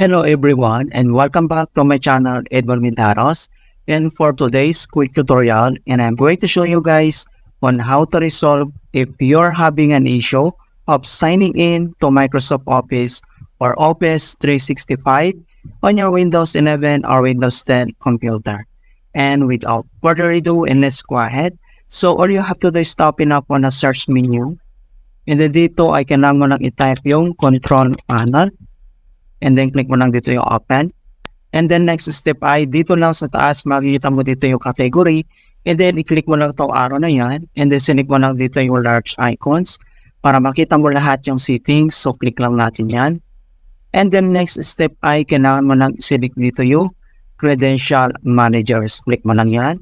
Hello everyone and welcome back to my channel Edward Mintaros, and for today's quick tutorial, and I'm going to show you guys on how to resolve if you're having an issue of signing in to Microsoft Office or Office 365 on your Windows 11 or Windows 10 computer. And without further ado, and let's go ahead. So all you have to do is open up on a search menu, and then dito ay kailangan mo lang i-type yung control panel. And then click mo lang dito yung open. And then next step ay dito lang sa taas makikita mo dito yung category. And then i-click mo lang itong arrow na yan. And then select mo lang dito yung large icons para makita mo lahat yung settings. So click lang natin yan. And then next step ay kailangan mo lang select dito yung credential managers. Click mo lang yan.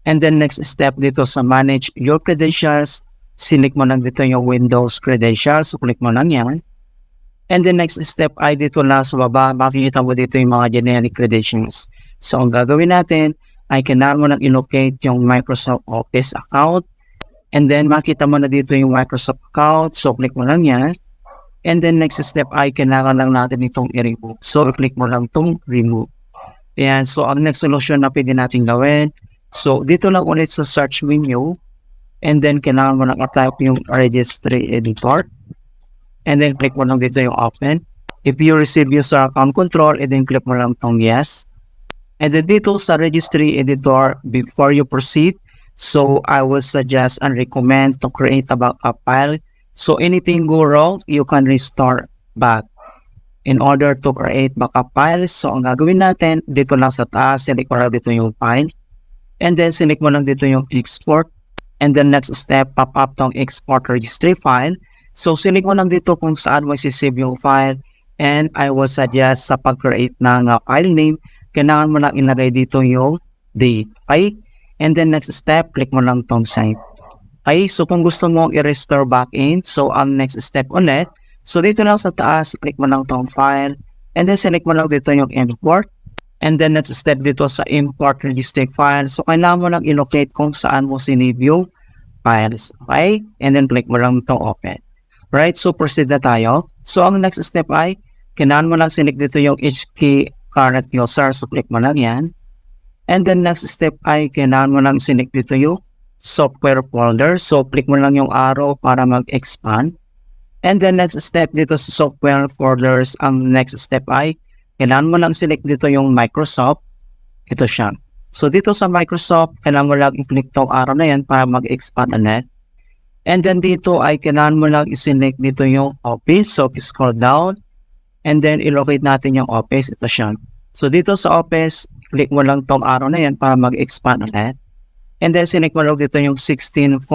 And then next step dito sa manage your credentials. Select mo lang dito yung Windows credentials. So click mo lang yan. And the next step ay dito lang sa baba, makikita mo dito yung mga generic credentials. So ang gagawin natin ay kailangan mo lang i-locate yung Microsoft Office account. And then makita mo na dito yung Microsoft account. So click mo lang yan. And then next step ay kailangan lang natin itong i-remove. So click mo lang itong remove. Ayan, so ang next solution na pwede natin gawin. So dito lang ulit sa search menu. And then kailangan mo lang i-type yung registry editor. And then click mo lang dito yung open. If you receive user account control, and then click mo lang tong yes. And then dito sa registry editor, before you proceed, so I will suggest and recommend to create a backup file. So anything go wrong, you can restore back. In order to create backup files, so ang gagawin natin, dito lang sa taas, select mo lang dito yung file. And then select mo lang dito yung export. And then next step, pop up tong export registry file. So, select mo lang dito kung saan mo isi-save yung file, and I will suggest sa pag-create ng file name, kailangan mo lang ilagay dito yung date. Okay? And then next step, click mo lang tong save. Okay? So, kung gusto mo i-restore back in, so ang next step ulit, so dito lang sa taas, click mo lang tong file, and then select mo lang dito yung import. And then next step dito sa import registry file, so kailangan mo lang i-locate kung saan mo sinave yung files. Okay? And then click mo lang tong open. Right, so proceed na tayo. So ang next step ay kailangan mo lang select dito yung HK current user. So click mo lang yan. And then next step ay kailangan mo lang select dito yung software folder. So click mo lang yung arrow para mag-expand. And then next step dito sa software folders, ang next step ay kailangan mo lang select dito yung Microsoft. Ito siya. So dito sa Microsoft, kailangan mo lang i-click tong arrow na yan para mag-expand ulit. And then dito ay kailangan mo lang i-select dito yung Office. So scroll down. And then i-locate natin yung Office. Ito siya. So dito sa Office, click mo lang tong arrow na yan para mag-expand ulit. And then select mo lang dito yung 16.0.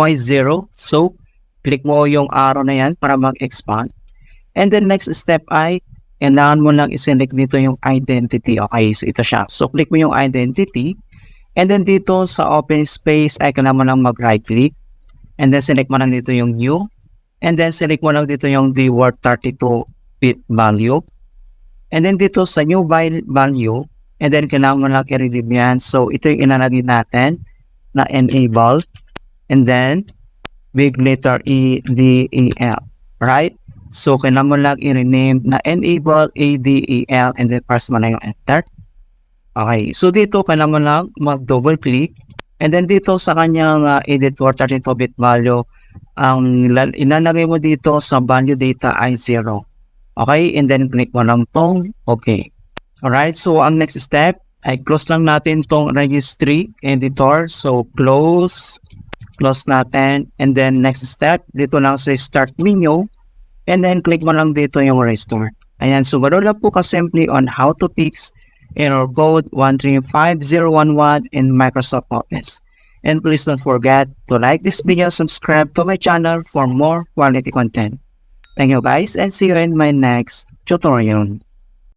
So click mo yung arrow na yan para mag-expand. And then next step ay kailangan mo lang i-select dito yung identity. Okay, so ito siya. So click mo yung identity. And then dito sa open space ay kailangan mo lang mag-right click. And then select mo lang dito yung new. And then select mo lang dito yung the word 32-bit value. And then dito sa new value. And then kailangan mo lang i-relieve yan. So ito yung inalagay natin na enable. And then big letter E, D, E, L. Right? So kailangan mo lang i-rename na enable, A, D, E, L. And then press mo na yung enter. Okay. So dito kailangan mo lang mag-double click. And then dito sa kanyang editor 32-bit value, ang ilalagay mo dito sa value data ay 0. Okay? And then click mo lang tong okay. Alright? So ang next step ay close lang natin tong registry editor. So close natin. And then next step, dito lang sa start menu. And then click mo lang dito yung restore. Ayan. So ganoon lang po ka-simply on how to fix error code 135.011 in Microsoft Office. And please don't forget to like this video, subscribe to my channel for more quality content. Thank you guys, and see you in my next tutorial.